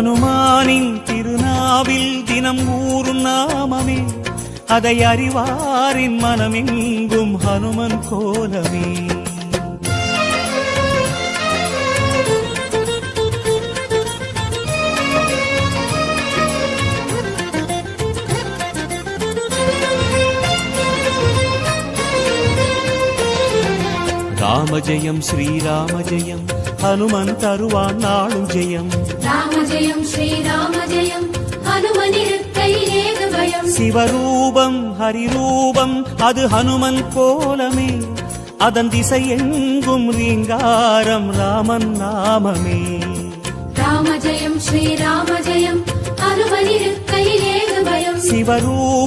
ஹனுமானின் திருநாவில் தினம் ஊறும் நாமமே, அதை அறிவாரின் மனமெங்கும் ஹனுமன் கோலமே. ராம ஜெயம் ஸ்ரீராம ஜெயம், ஹனுமன் தருவான் நாளும் ஜெயம். ராம ஜெயம் ஸ்ரீராம ஜெயம், ஹனுமன் இருக்கையில் ஏது பயம். சிவரூபம் ஹரிரூபம் அது ஹனுமன் கோலமே, அதன் திசை எங்கும் ரீங்காரம் ராமன் நாமமே. ராம ஜெயம் ஸ்ரீராம ஜெயம், ஹனுமன் இருக்கையில் ஏது பயம். சிவரூபம்